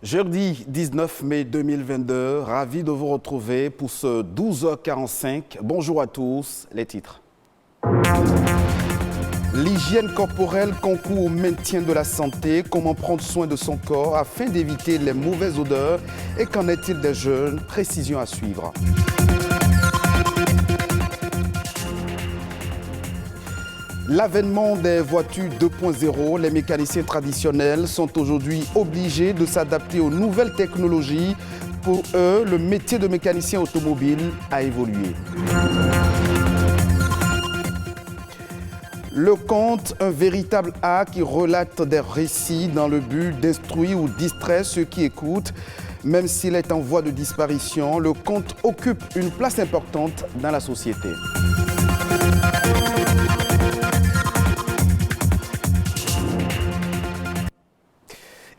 Jeudi 19 mai 2022, ravi de vous retrouver pour ce 12h45. Bonjour à tous, les titres. L'hygiène corporelle concourt au maintien de la santé. Comment prendre soin de son corps afin d'éviter les mauvaises odeurs? Et qu'en est-il des jeunes? Précision à suivre. L'avènement des voitures 2.0, les mécaniciens traditionnels sont aujourd'hui obligés de s'adapter aux nouvelles technologies. Pour eux, le métier de mécanicien automobile a évolué. Le conte, un véritable art qui relate des récits dans le but d'instruire ou distraire ceux qui écoutent. Même s'il est en voie de disparition, le conte occupe une place importante dans la société.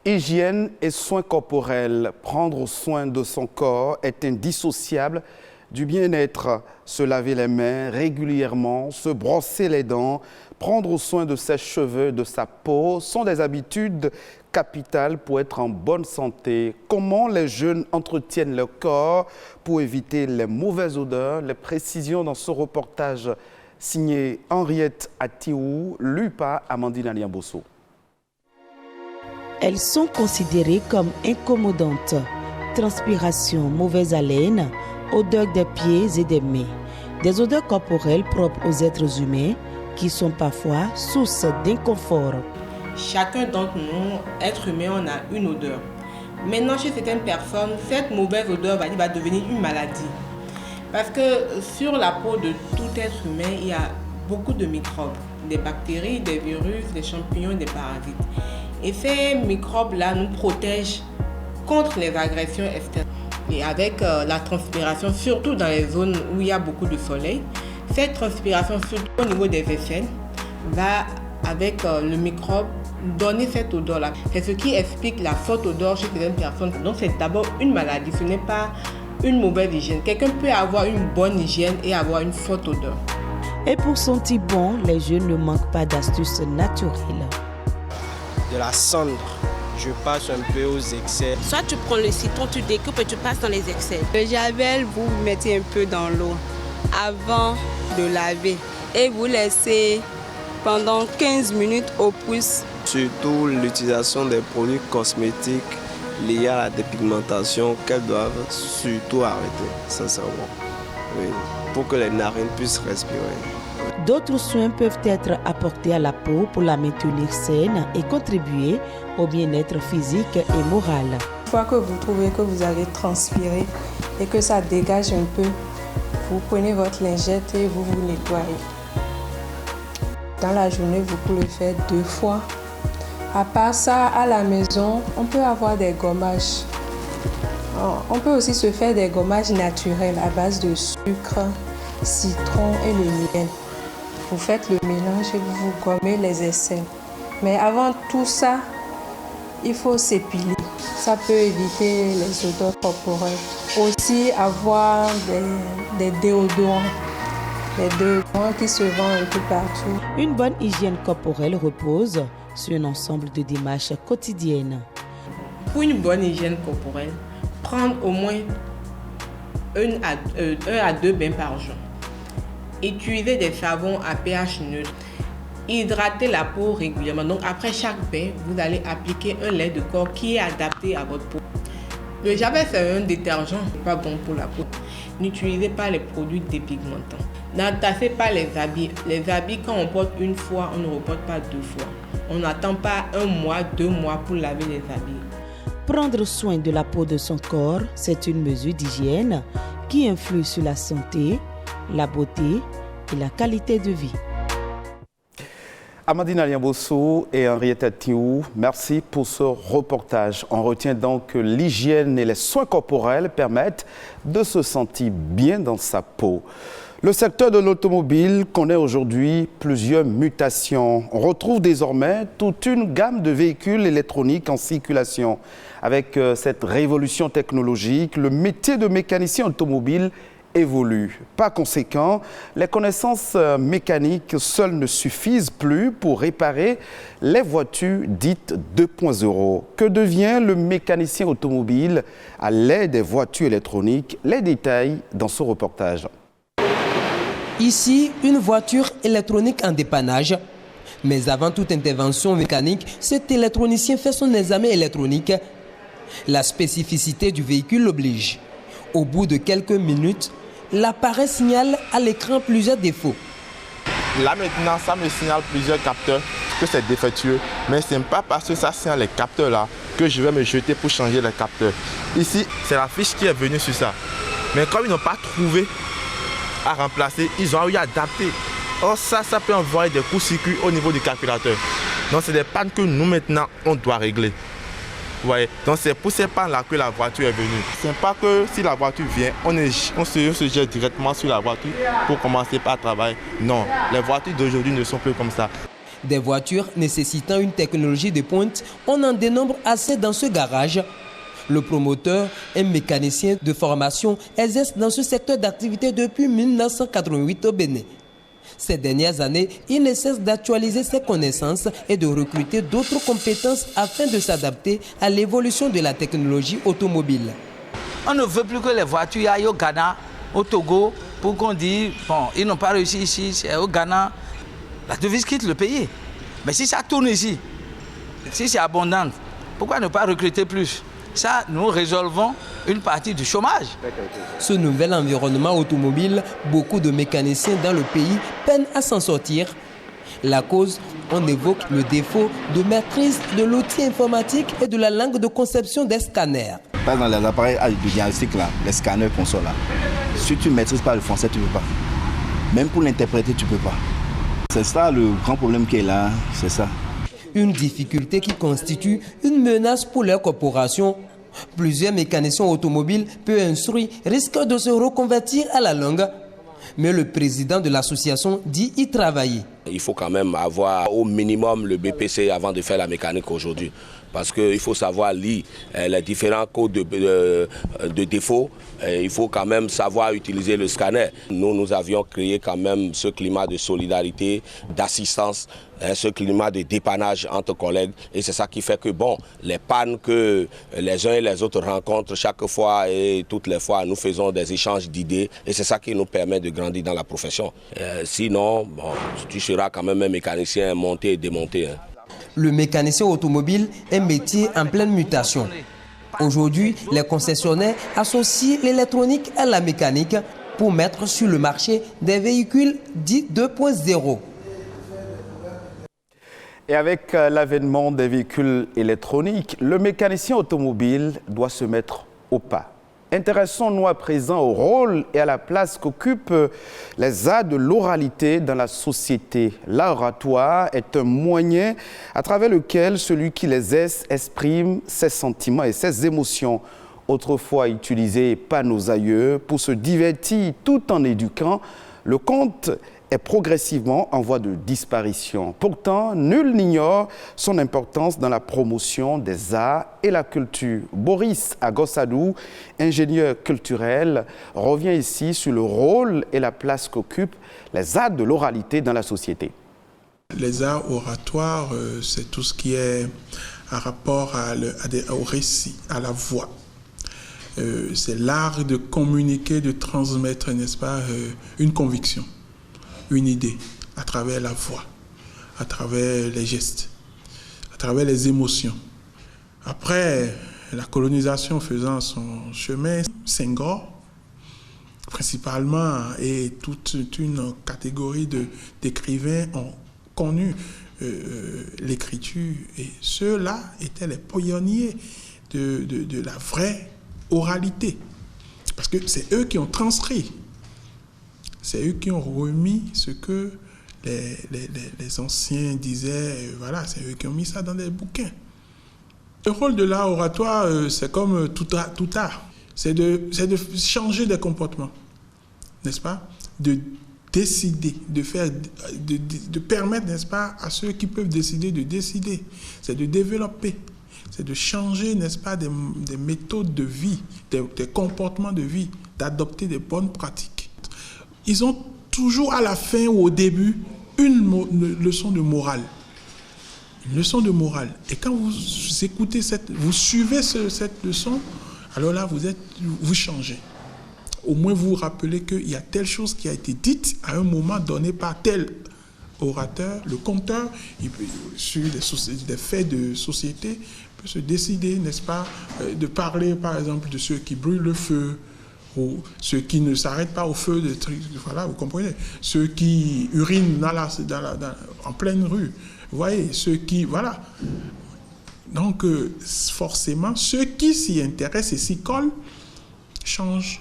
Hygiène et soins corporels. Prendre soin de son corps est indissociable du bien-être. Se laver les mains régulièrement, se brosser les dents, prendre soin de ses cheveux, de sa peau sont des habitudes capitales pour être en bonne santé. Comment les jeunes entretiennent leur corps pour éviter les mauvaises odeurs? Les précisions dans ce reportage signé Henriette Atiou, lu par Amandine Aliambosso. Elles sont considérées comme incommodantes. Transpiration, mauvaise haleine, odeur des pieds et des mains. Des odeurs corporelles propres aux êtres humains qui sont parfois source d'inconfort. Chacun d'entre nous, êtres humains, on a une odeur. Maintenant, chez certaines personnes, cette mauvaise odeur va devenir une maladie. Parce que sur la peau de tout être humain, il y a beaucoup de microbes. Des bactéries, des virus, des champignons, des parasites. Et ces microbes-là nous protègent contre les agressions externes. Et avec la transpiration, surtout dans les zones où il y a beaucoup de soleil, cette transpiration, surtout au niveau des aisselles, va avec le microbe donner cette odeur-là. C'est ce qui explique la forte odeur chez certaines personnes. Donc c'est d'abord une maladie, ce n'est pas une mauvaise hygiène. Quelqu'un peut avoir une bonne hygiène et avoir une forte odeur. Et pour sentir bon, les jeunes ne manquent pas d'astuces naturelles. De la cendre, je passe un peu aux excès. Soit tu prends le citron, tu découpes et tu passes dans les excès. Le javel, vous mettez un peu dans l'eau avant de laver et vous laissez pendant 15 minutes au plus. Surtout l'utilisation des produits cosmétiques liés à la dépigmentation qu'elles doivent surtout arrêter, sincèrement. Oui, pour que les narines puissent respirer. D'autres soins peuvent être apportés à la peau pour la maintenir saine et contribuer au bien-être physique et moral. Une fois que vous trouvez que vous avez transpiré et que ça dégage un peu, vous prenez votre lingette et vous vous nettoyez. Dans la journée, vous pouvez le faire 2 fois. À part ça, à la maison, on peut avoir des gommages. On peut aussi se faire des gommages naturels à base de sucre, citron et le miel. Vous faites le mélange et vous vous gommez les aisselles. Mais avant tout ça, il faut s'épiler. Ça peut éviter les odeurs corporelles. Aussi avoir des déodorants. Les déodorants qui se vendent un peu partout. Une bonne hygiène corporelle repose sur un ensemble de démarches quotidiennes. Pour une bonne hygiène corporelle, prendre au moins 1 à 2 bains par jour. Utiliser des savons à pH neutre. Hydrater la peau régulièrement. Donc après chaque bain, vous allez appliquer un lait de corps qui est adapté à votre peau. Le javel, c'est un détergent, pas bon pour la peau. N'utilisez pas les produits dépigmentants. N'entassez pas les habits. Les habits, quand on porte une fois, on ne reporte pas 2 fois. On n'attend pas 1 mois, 2 mois pour laver les habits. Prendre soin de la peau de son corps, c'est une mesure d'hygiène qui influe sur la santé, la beauté et la qualité de vie. Amandine Aliambosso et Henriette Atiou, merci pour ce reportage. On retient donc que l'hygiène et les soins corporels permettent de se sentir bien dans sa peau. Le secteur de l'automobile connaît aujourd'hui plusieurs mutations. On retrouve désormais toute une gamme de véhicules électroniques en circulation. Avec cette révolution technologique, le métier de mécanicien automobile évoluent. Par conséquent, les connaissances mécaniques seules ne suffisent plus pour réparer les voitures dites 2.0. Que devient le mécanicien automobile à l'aide des voitures électroniques? Les détails dans ce reportage. Ici, une voiture électronique en dépannage. Mais avant toute intervention mécanique, cet électronicien fait son examen électronique. La spécificité du véhicule l'oblige. Au bout de quelques minutes, l'appareil signale à l'écran plusieurs défauts. Là maintenant, ça me signale plusieurs capteurs que c'est défectueux. Mais ce n'est pas parce que ça signale les capteurs là que je vais me jeter pour changer les capteurs. Ici, c'est la fiche qui est venue sur ça. Mais comme ils n'ont pas trouvé à remplacer, ils ont eu à adapter. Or ça peut envoyer des courts-circuits au niveau du calculateur. Donc c'est des pannes que nous maintenant, on doit régler. Ouais. Donc c'est pour ces pannes-là que la voiture est venue. Ce n'est pas que si la voiture vient, on se jette directement sur la voiture pour commencer par travailler. Non, les voitures d'aujourd'hui ne sont plus comme ça. Des voitures nécessitant une technologie de pointe, on en dénombre assez dans ce garage. Le promoteur, un mécanicien de formation, exerce dans ce secteur d'activité depuis 1988 au Bénin. Ces dernières années, il ne cesse d'actualiser ses connaissances et de recruter d'autres compétences afin de s'adapter à l'évolution de la technologie automobile. On ne veut plus que les voitures aillent au Ghana, au Togo, pour qu'on dise, bon, ils n'ont pas réussi ici, c'est au Ghana. La devise quitte le pays. Mais si ça tourne ici, si c'est abondant, pourquoi ne pas recruter plus? Ça, nous résolvons une partie du chômage. Ce nouvel environnement automobile, beaucoup de mécaniciens dans le pays peinent à s'en sortir. La cause, on évoque le défaut de maîtrise de l'outil informatique et de la langue de conception des scanners. Par exemple, les appareils de diagnostic, là, les scanners qu'on sort là, si tu ne maîtrises pas le français, tu ne peux pas. Même pour l'interpréter, tu ne peux pas. C'est ça le grand problème qui est là, c'est ça. Une difficulté qui constitue une menace pour leur corporation. Plusieurs mécaniciens automobiles peu instruits risquent de se reconvertir à la longue. Mais le président de l'association dit y travailler. Il faut quand même avoir au minimum le BPC avant de faire la mécanique aujourd'hui. Parce qu'il faut savoir lire les différents codes de défaut. Il faut quand même savoir utiliser le scanner. Nous avions créé quand même ce climat de solidarité, d'assistance, ce climat de dépannage entre collègues. Et c'est ça qui fait que, bon, les pannes que les uns et les autres rencontrent chaque fois et toutes les fois, nous faisons des échanges d'idées. Et c'est ça qui nous permet de grandir dans la profession. Sinon, bon, tu seras quand même un mécanicien monté et démonté. Le mécanicien automobile est un métier en pleine mutation. Aujourd'hui, les concessionnaires associent l'électronique à la mécanique pour mettre sur le marché des véhicules dits 2.0. Et avec l'avènement des véhicules électroniques, le mécanicien automobile doit se mettre au pas. Intéressons-nous à présent au rôle et à la place qu'occupent les arts de l'oralité dans la société. L'art oratoire est un moyen à travers lequel celui qui les exprime ses sentiments et ses émotions. Autrefois utilisé par nos aïeux pour se divertir tout en éduquant, le conte est progressivement en voie de disparition. Pourtant, nul n'ignore son importance dans la promotion des arts et la culture. Boris Agossadou, ingénieur culturel, revient ici sur le rôle et la place qu'occupent les arts de l'oralité dans la société. Les arts oratoires, c'est tout ce qui est en rapport au récit, à la voix. C'est l'art de communiquer, de transmettre, n'est-ce pas, une conviction, une idée, à travers la voix, à travers les gestes, à travers les émotions. Après, la colonisation faisant son chemin, Senghor, principalement, et toute une catégorie d'écrivains ont connu l'écriture, et ceux-là étaient les pionniers de la vraie oralité, parce que c'est eux qui ont transcrit. C'est eux qui ont remis ce que les anciens disaient, voilà, c'est eux qui ont mis ça dans des bouquins. Le rôle de l'art oratoire, c'est comme tout art. C'est de changer des comportements, n'est-ce pas? De décider, de permettre, n'est-ce pas, à ceux qui peuvent décider de décider. C'est de développer, c'est de changer, n'est-ce pas, des méthodes de vie, des comportements de vie d'adopter des bonnes pratiques. Ils ont toujours à la fin ou au début une leçon de morale. Une leçon de morale. Et quand vous écoutez vous suivez cette leçon, alors là, vous changez. Au moins, vous vous rappelez qu'il y a telle chose qui a été dite à un moment donné par tel orateur. Le conteur, sur des faits de société, peut se décider, n'est-ce pas, de parler, par exemple, de ceux qui brûlent le feu, ou ceux qui ne s'arrêtent pas au feu, voilà, vous comprenez, ceux qui urinent en pleine rue, vous voyez, ceux qui, voilà. Donc, forcément, ceux qui s'y intéressent et s'y collent changent.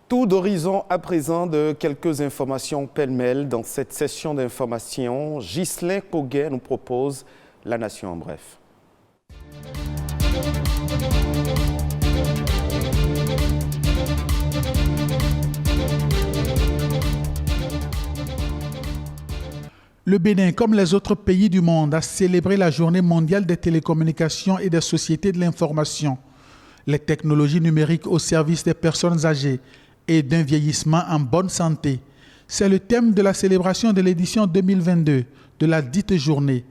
Tour d'horizon à présent de quelques informations pêle-mêle dans cette session d'information. Ghislain Coguet nous propose La Nation en bref. Le Bénin, comme les autres pays du monde, a célébré la Journée mondiale des télécommunications et des sociétés de l'information. Les technologies numériques au service des personnes âgées et d'un vieillissement en bonne santé. C'est le thème de la célébration de l'édition 2022 de la dite journée.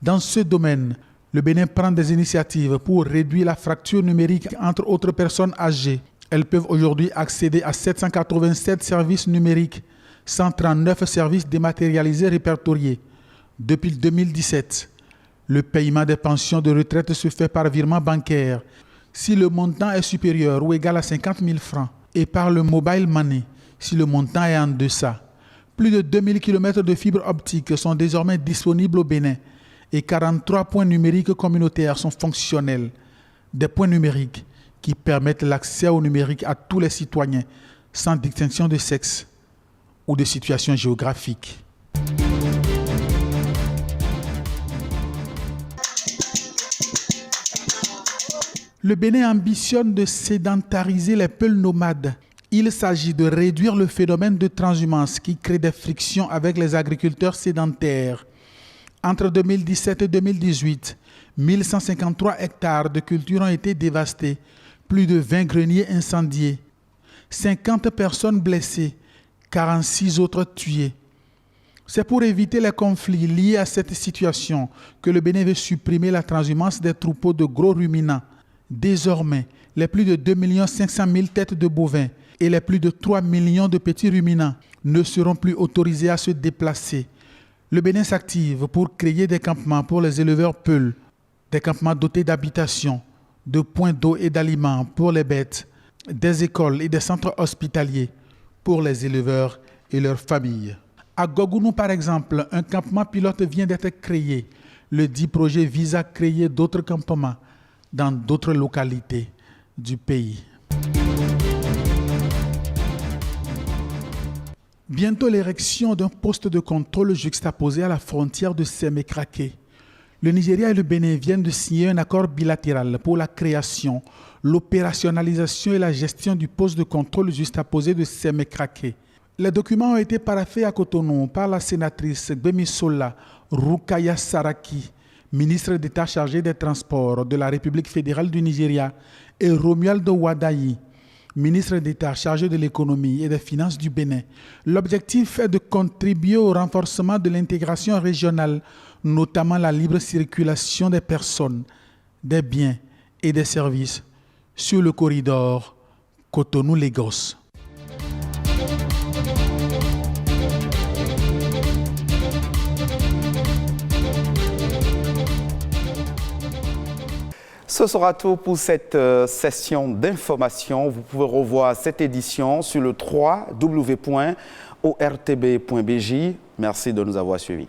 Dans ce domaine, le Bénin prend des initiatives pour réduire la fracture numérique entre autres personnes âgées. Elles peuvent aujourd'hui accéder à 787 services numériques, 139 services dématérialisés répertoriés. Depuis 2017, le paiement des pensions de retraite se fait par virement bancaire si le montant est supérieur ou égal à 50 000 francs et par le mobile money si le montant est en deçà. Plus de 2000 km de fibres optiques sont désormais disponibles au Bénin et 43 points numériques communautaires sont fonctionnels. Des points numériques qui permettent l'accès au numérique à tous les citoyens sans distinction de sexe ou de situation géographique. Le Bénin ambitionne de sédentariser les peuples nomades. Il s'agit de réduire le phénomène de transhumance qui crée des frictions avec les agriculteurs sédentaires. Entre 2017 et 2018, 1153 hectares de culture ont été dévastés, plus de 20 greniers incendiés, 50 personnes blessées, 46 autres tués. C'est pour éviter les conflits liés à cette situation que le Bénin veut supprimer la transhumance des troupeaux de gros ruminants. Désormais, les plus de 2 500 000 têtes de bovins et les plus de 3 millions de petits ruminants ne seront plus autorisés à se déplacer. Le Bénin s'active pour créer des campements pour les éleveurs peuls, des campements dotés d'habitations, de points d'eau et d'aliments pour les bêtes, des écoles et des centres hospitaliers pour les éleveurs et leurs familles. À Gogounou, par exemple, un campement pilote vient d'être créé. Le dit projet vise à créer d'autres campements dans d'autres localités du pays. Bientôt l'érection d'un poste de contrôle juxtaposé à la frontière de Sémékraké. Le Nigeria et le Bénin viennent de signer un accord bilatéral pour la création, l'opérationnalisation et la gestion du poste de contrôle juxtaposé de Sémékraké. Les documents ont été paraphés à Cotonou par la sénatrice Gbemisola Rukaya Saraki, ministre d'État chargé des Transports de la République fédérale du Nigeria, et Romualdo Wadayi, ministre d'État chargé de l'économie et des finances du Bénin. L'objectif est de contribuer au renforcement de l'intégration régionale, notamment la libre circulation des personnes, des biens et des services sur le corridor Cotonou-Lagos. Ce sera tout pour cette session d'information. Vous pouvez revoir cette édition sur le www.ortb.bj. Merci de nous avoir suivis.